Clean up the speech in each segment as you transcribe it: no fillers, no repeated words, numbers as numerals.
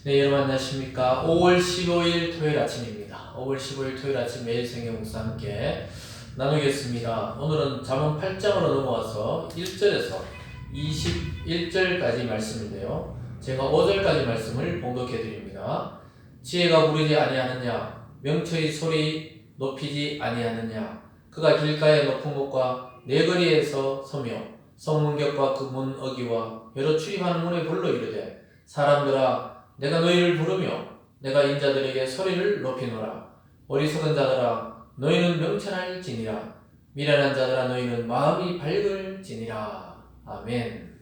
네, 여러분 안녕하십니까. 5월 15일 토요일 아침입니다. 5월 15일 토요일 아침 매일 생애 목사 함께 나누겠습니다. 오늘은 잠언 8장으로 넘어와서 1절에서 21절까지 말씀인데요. 제가 5절까지 말씀을 봉독해 드립니다. 지혜가 부르지 아니하느냐, 명철이 소리 높이지 아니하느냐, 그가 길가의 높은 곳과 내거리에서 서며 성문격과 그 문 어기와 여러 출입하는 문에 불러 이르되, 사람들아 내가 너희를 부르며 내가 인자들에게 소리를 높이노라. 어리석은 자들아 너희는 명철할지니라. 미련한 자들아 너희는 마음이 밝을지니라. 아멘.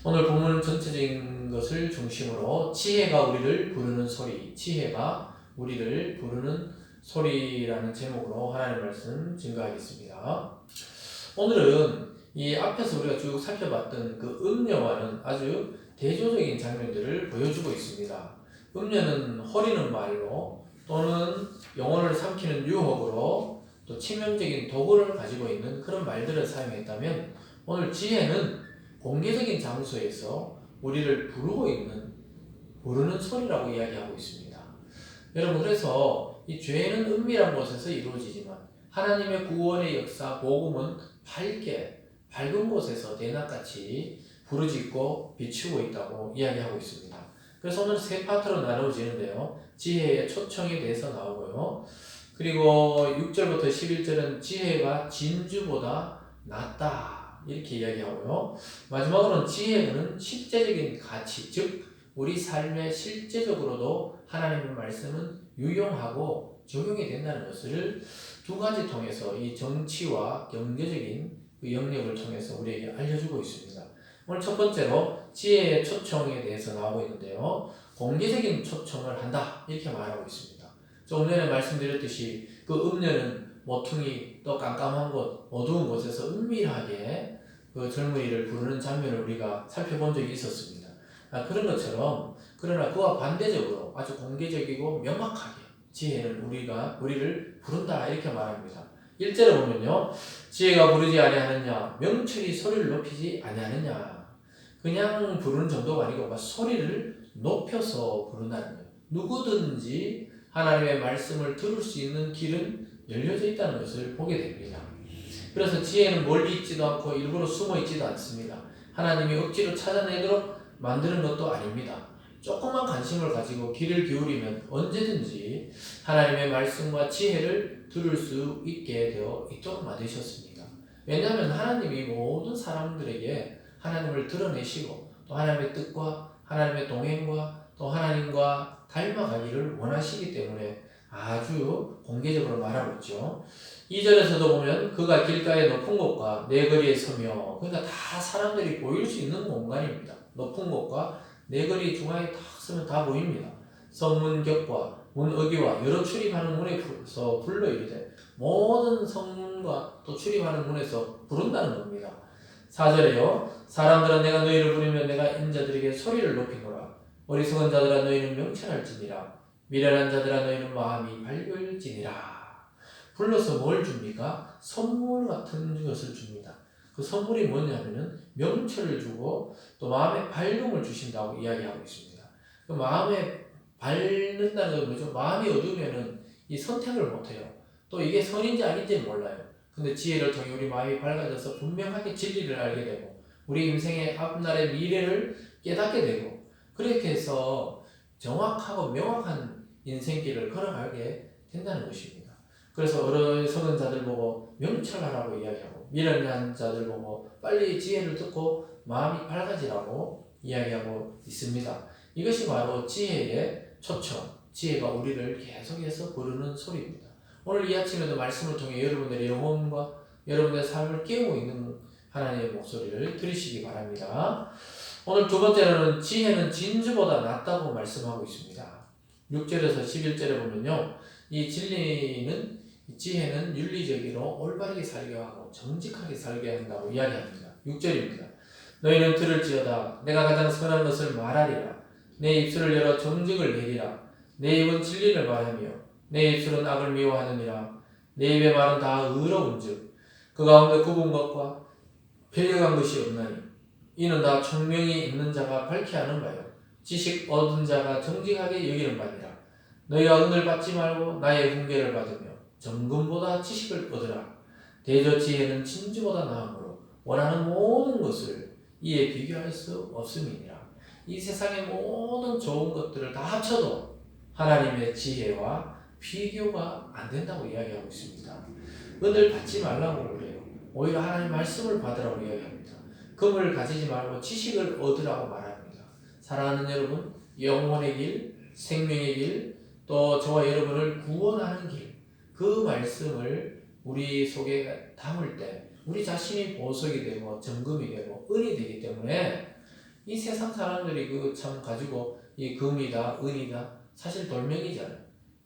오늘 본문 전체적인 것을 중심으로 지혜가 우리를 부르는 소리, 지혜가 우리를 부르는 소리라는 제목으로 하나님의 말씀 증거하겠습니다. 오늘은 이 앞에서 우리가 쭉 살펴봤던 그 음녀와는 아주 대조적인 장면들을 보여주고 있습니다. 음녀는 허리는 말로 또는 영혼을 삼키는 유혹으로 또 치명적인 도구를 가지고 있는 그런 말들을 사용했다면, 오늘 지혜는 공개적인 장소에서 우리를 부르는 소리라고 이야기하고 있습니다. 여러분, 그래서 이 죄는 은밀한 곳에서 이루어지지만 하나님의 구원의 역사, 복음은 밝은 곳에서 대낮같이 부르짖고 비추고 있다고 이야기하고 있습니다. 그래서 오늘 세 파트로 나누어지는데요. 지혜의 초청에 대해서 나오고요. 그리고 6절부터 11절은 지혜가 진주보다 낫다 이렇게 이야기하고요. 마지막으로는 지혜는 실제적인 가치, 즉 우리 삶에 실제적으로도 하나님의 말씀은 유용하고 적용이 된다는 것을 두 가지 통해서 이 정치와 경제적인 그 영역을 통해서 우리에게 알려주고 있습니다. 오늘 첫 번째로 지혜의 초청에 대해서 나오고 있는데요. 공개적인 초청을 한다 이렇게 말하고 있습니다. 조금 전에 말씀드렸듯이 그 음녀는 모퉁이 또 깜깜한 곳, 어두운 곳에서 은밀하게 그 젊은이를 부르는 장면을 우리가 살펴본 적이 있었습니다. 그런 것처럼, 그러나 그와 반대적으로 아주 공개적이고 명확하게 지혜는 우리를 부른다 이렇게 말합니다. 1절에 보면요, 지혜가 부르지 아니하느냐, 명철이 소리를 높이지 아니하느냐. 그냥 부르는 정도가 아니고 소리를 높여서 부른다는 거예요. 누구든지 하나님의 말씀을 들을 수 있는 길은 열려져 있다는 것을 보게 됩니다. 그래서 지혜는 멀리 있지도 않고 일부러 숨어 있지도 않습니다. 하나님이 억지로 찾아내도록 만드는 것도 아닙니다. 조금만 관심을 가지고 귀를 기울이면 언제든지 하나님의 말씀과 지혜를 들을 수 있게 되어 있도록 만드셨습니다. 왜냐하면 하나님이 모든 사람들에게 하나님을 드러내시고 또 하나님의 뜻과 하나님의 동행과 또 하나님과 닮아가기를 원하시기 때문에 아주 공개적으로 말하고 있죠. 2절에서도 보면 그가 길가의 높은 곳과 내거리에 서며, 그러니까 다 사람들이 보일 수 있는 공간입니다. 높은 곳과 내거리 중앙에 딱 서면 다 보입니다. 성문격과 문어기와 여러 출입하는 문에서 불러 이르되, 모든 성문과 또 출입하는 문에서 부른다는 겁니다. 4절에요. 사람들아 내가 너희를 부르면 내가 인자들에게 소리를 높이노라. 어리석은 자들아 너희는 명철할지니라. 미련한 자들아 너희는 마음이 밝을지니라. 불러서 뭘 줍니까? 선물 같은 것을 줍니다. 그 선물이 뭐냐면은 명철을 주고 또 마음에 밝음을 주신다고 이야기하고 있습니다. 그 마음에 밝는다는 건 뭐죠? 마음이 어두우면은 이 선택을 못해요. 또 이게 선인지 아닌지 몰라요. 근데 지혜를 통해 우리 마음이 밝아져서 분명하게 진리를 알게 되고 우리 인생의 앞날의 미래를 깨닫게 되고, 그렇게 해서 정확하고 명확한 인생길을 걸어가게 된다는 것입니다. 그래서 어리석은 자들 보고 명철하라고 이야기하고, 미련한 자들 보고 빨리 지혜를 듣고 마음이 밝아지라고 이야기하고 있습니다. 이것이 바로 지혜의 초청, 지혜가 우리를 계속해서 부르는 소리입니다. 오늘 이 아침에도 말씀을 통해 여러분들의 영혼과 여러분들의 삶을 깨우고 있는 하나님의 목소리를 들으시기 바랍니다. 오늘 두 번째로는 지혜는 진주보다 낫다고 말씀하고 있습니다. 6절에서 11절에 보면요, 이 지혜는 윤리적으로 올바르게 살게 하고 정직하게 살게 한다고 이야기합니다. 6절입니다. 너희는 들을지어다 내가 가장 선한 것을 말하리라. 내 입술을 열어 정직을 내리라. 내 입은 진리를 말하며 내 입술은 악을 미워하느니라. 내 입의 말은 다 의로운즉 그 가운데 굽은 것과 배려간 것이 없나니 이는 다 총명이 있는 자가 밝게 하는 바요 지식 얻은 자가 정직하게 여기는 바니라. 너희가 은을 받지 말고 나의 훈계를 받으며 정금보다 지식을 얻으라. 대저 지혜는 진주보다 나음으로 원하는 모든 것을 이에 비교할 수 없음이니라. 이 세상의 모든 좋은 것들을 다 합쳐도 하나님의 지혜와 비교가 안 된다고 이야기하고 있습니다. 은을 받지 말라고 그래요. 오히려 하나님의 말씀을 받으라고 이야기합니다. 금을 가지지 말고 지식을 얻으라고 말합니다. 사랑하는 여러분, 영혼의 길, 생명의 길, 또 저와 여러분을 구원하는 길, 그 말씀을 우리 속에 담을 때 우리 자신이 보석이 되고 정금이 되고 은이 되기 때문에 이 세상 사람들이 그 참 가지고 이 금이다 은이다 사실 돌멩이잖아요.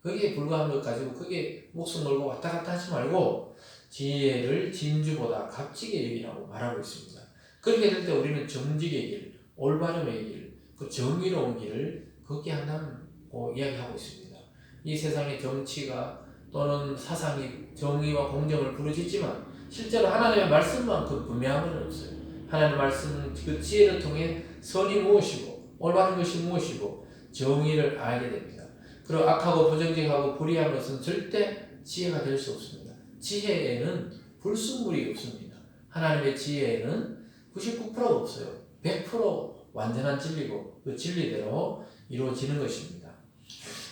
거기에 불과한 것 가지고 그게 목숨 걸고 왔다 갔다 하지 말고 지혜를 진주보다 값지게 여기라고 말하고 있습니다. 그렇게 될 때 우리는 정직의 길, 올바름의 길, 그 정의로운 길을 걷게 한다고 이야기하고 있습니다. 이 세상의 정치가 또는 사상이 정의와 공정을 부르짖지만 실제로 하나님의 말씀만큼 분명한 건 없어요. 하나님의 말씀은 그 지혜를 통해 선이 무엇이고 올바른 것이 무엇이고 정의를 알게 됩니다. 그리고 악하고 부정직하고 불의한 것은 절대 지혜가 될 수 없습니다. 지혜에는 불순물이 없습니다. 하나님의 지혜에는 99%가 없어요. 100% 완전한 진리고 그 진리대로 이루어지는 것입니다.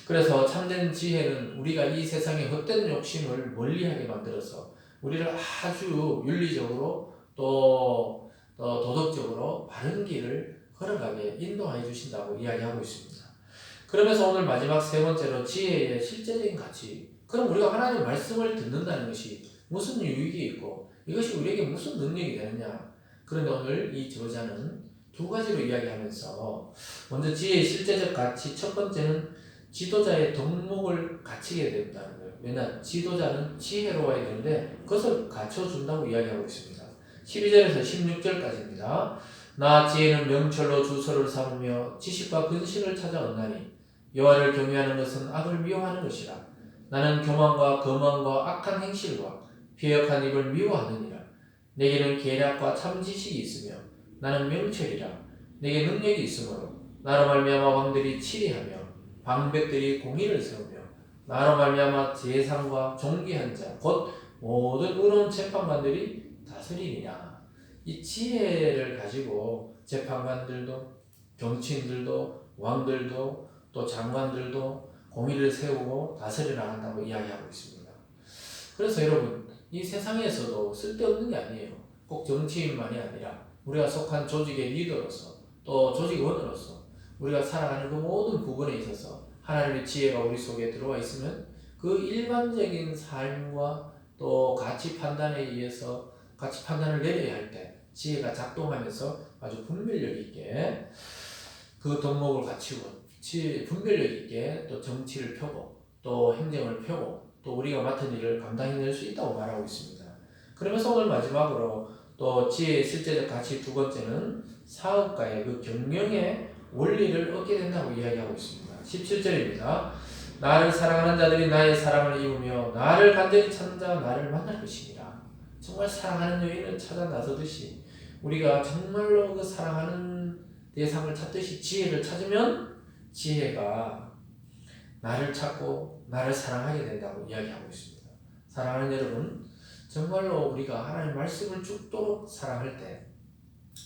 그래서 참된 지혜는 우리가 이 세상의 헛된 욕심을 멀리하게 만들어서 우리를 아주 윤리적으로 또 도덕적으로 바른 길을 걸어가게 인도해 주신다고 이야기하고 있습니다. 그러면서 오늘 마지막 세 번째로 지혜의 실제적인 가치. 그럼 우리가 하나님의 말씀을 듣는다는 것이 무슨 유익이 있고 이것이 우리에게 무슨 능력이 되느냐. 그런데 오늘 이 저자는 두 가지로 이야기하면서 먼저 지혜의 실제적 가치 첫 번째는 지도자의 덕목을 갖추게 된다는 거예요. 왜냐 지도자는 지혜로워야 되는데 그것을 갖춰준다고 이야기하고 있습니다. 12절에서 16절까지입니다. 나 지혜는 명철로 주소를 삼으며 지식과 근신을 찾아 얻나니 여호와를 경외하는 것은 악을 미워하는 것이라. 나는 교만과 거만과 악한 행실과 비역한 입을 미워하느니라. 내게는 계략과 참 지식이 있으며 나는 명철이라. 내게 능력이 있으므로 나로 말미암아 왕들이 치리하며 방백들이 공의를 세우며 나로 말미암아 재상과 존귀한 자 곧 모든 의로운 재판관들이 다스리니라. 이 지혜를 가지고 재판관들도 정치인들도 왕들도 또 장관들도 공의를 세우고 다스리라 한다고 이야기하고 있습니다. 그래서 여러분 이 세상에서도 쓸데없는 게 아니에요. 꼭 정치인만이 아니라 우리가 속한 조직의 리더로서 또 조직원으로서 우리가 살아가는 그 모든 부분에 있어서 하나님의 지혜가 우리 속에 들어와 있으면 그 일반적인 삶과 또 가치 판단에 의해서 가치 판단을 내려야 할 때 지혜가 작동하면서 아주 분별력 있게 그 덕목을 갖추고 분별력 있게 또 정치를 펴고 또 행정을 펴고 또 우리가 맡은 일을 감당해낼 수 있다고 말하고 있습니다. 그러면서 오늘 마지막으로 또 지혜의 실제적 가치 두 번째는 사업가의 그 경영의 원리를 얻게 된다고 이야기하고 있습니다. 17절입니다. 나를 사랑하는 자들이 나의 사랑을 입으며 나를 간절히 찾는 자가 나를 만날 것이니라. 정말 사랑하는 여인을 찾아 나서듯이 우리가 정말로 그 사랑하는 대상을 찾듯이 지혜를 찾으면 지혜가 나를 찾고 나를 사랑하게 된다고 이야기하고 있습니다. 사랑하는 여러분, 정말로 우리가 하나님의 말씀을 죽도록 사랑할 때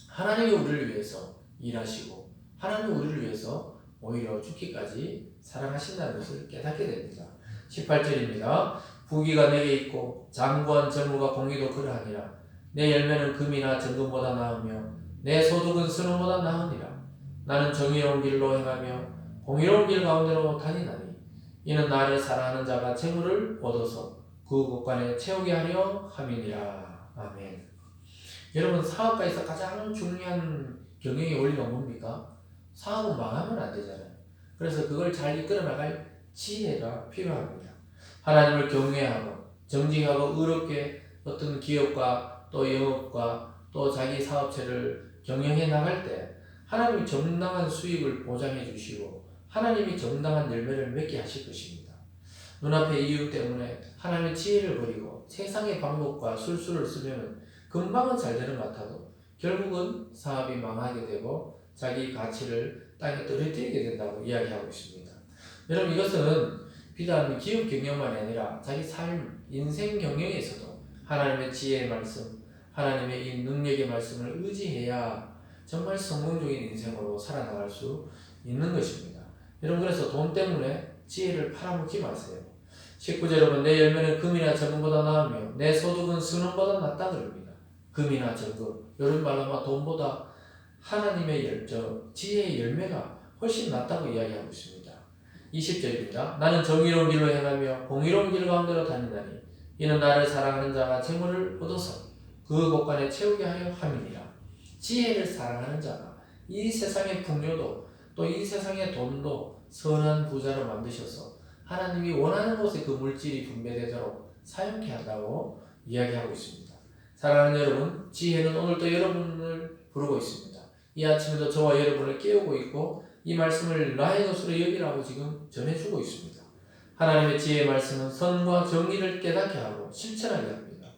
하나님이 우리를 위해서 일하시고 하나님이 우리를 위해서 오히려 죽기까지 사랑하신다는 것을 깨닫게 됩니다. 18절입니다. 부귀가 내게 있고 장관 정무가 공의도 그러하니라. 내 열매는 금이나 정금보다 나으며 내 소득은 선원보다 나으니라. 나는 정의로운 길로 행하며 공의로운 길 가운데로 다니나니 이는 나를 사랑하는 자가 재물을 얻어서 그 곳간에 채우게 하려 함이니라. 아멘. 여러분 사업가에서 가장 중요한 경영의 원리가 뭡니까? 사업은 망하면 안 되잖아요. 그래서 그걸 잘 이끌어 나갈 지혜가 필요합니다. 하나님을 경외하고 정직하고 의롭게 어떤 기업과 또 영업과 또 자기 사업체를 경영해 나갈 때 하나님이 정당한 수익을 보장해 주시고 하나님이 정당한 열매를 맺게 하실 것입니다. 눈앞의 이유 때문에 하나님의 지혜를 버리고 세상의 방법과 술수를 쓰면 금방은 잘 되는 것 같아도 결국은 사업이 망하게 되고 자기 가치를 땅에 떨어뜨리게 된다고 이야기하고 있습니다. 여러분, 이것은 비단 기업 경영만이 아니라 자기 삶, 인생 경영에서도 하나님의 지혜의 말씀, 하나님의 이 능력의 말씀을 의지해야 정말 성공적인 인생으로 살아나갈 수 있는 것입니다. 여러분, 그래서 돈 때문에 지혜를 팔아먹지 마세요. 19절, 여러분, 내 열매는 금이나 정금보다 나으며 내 소득은 순원보다 낫다 그럽니다. 금이나 정금, 이런 말로 돈보다 하나님의 지혜의 열매가 훨씬 낫다고 이야기하고 있습니다. 20절입니다. 나는 정의로운 길로 행하며 공의로운 길 가운데로 다니나니 이는 나를 사랑하는 자가 재물을 얻어서 그 곳간에 채우게 하려 함이니라. 지혜를 사랑하는 자가 이 세상의 풍요도 또 이 세상의 돈도 선한 부자로 만드셔서 하나님이 원하는 곳에 그 물질이 분배되도록 사용케 한다고 이야기하고 있습니다. 사랑하는 여러분, 지혜는 오늘도 여러분을 부르고 있습니다. 이 아침에도 저와 여러분을 깨우고 있고 이 말씀을 나의 것으로 여기라고 지금 전해주고 있습니다. 하나님의 지혜의 말씀은 선과 정의를 깨닫게 하고 실천하게 합니다.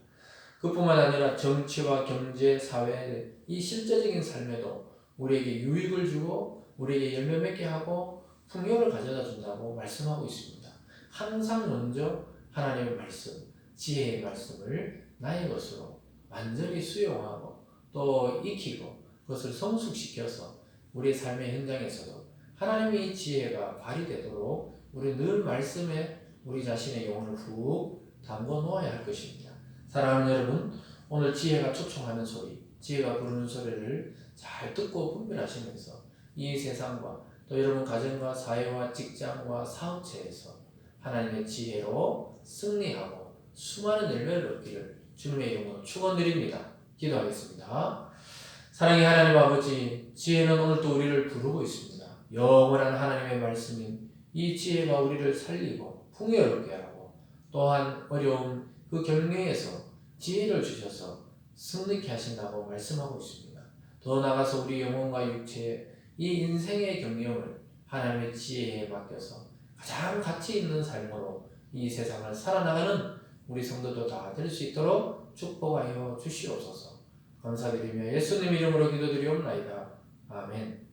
그뿐만 아니라 정치와 경제, 사회, 이 실제적인 삶에도 우리에게 유익을 주고 우리에게 열매 맺게 하고 풍요를 가져다 준다고 말씀하고 있습니다. 항상 먼저 하나님의 말씀, 지혜의 말씀을 나의 것으로 완전히 수용하고 또 익히고 그것을 성숙시켜서 우리의 삶의 현장에서도 하나님의 이 지혜가 발휘되도록 우리 늘 말씀에 우리 자신의 영혼을 훅 담궈 놓아야 할 것입니다. 사랑하는 여러분, 오늘 지혜가 초청하는 소리, 지혜가 부르는 소리를 잘 듣고 분별하시면서 이 세상과 또 여러분 가정과 사회와 직장과 사업체에서 하나님의 지혜로 승리하고 수많은 열매를 얻기를 주님의 이름으로 축원드립니다. 기도하겠습니다. 사랑의 하나님 아버지, 지혜는 오늘도 우리를 부르고 있습니다. 영원한 하나님의 말씀인 이 지혜가 우리를 살리고 풍요롭게 하고 또한 어려운 그 경계에서 지혜를 주셔서 승리케 하신다고 말씀하고 있습니다. 더 나아가서 우리 영혼과 육체의 이 인생의 경영을 하나님의 지혜에 맡겨서 가장 가치 있는 삶으로 이 세상을 살아나가는 우리 성도도 다 될 수 있도록 축복하여 주시옵소서. 감사드리며 예수님 이름으로 기도드리옵나이다. 아멘.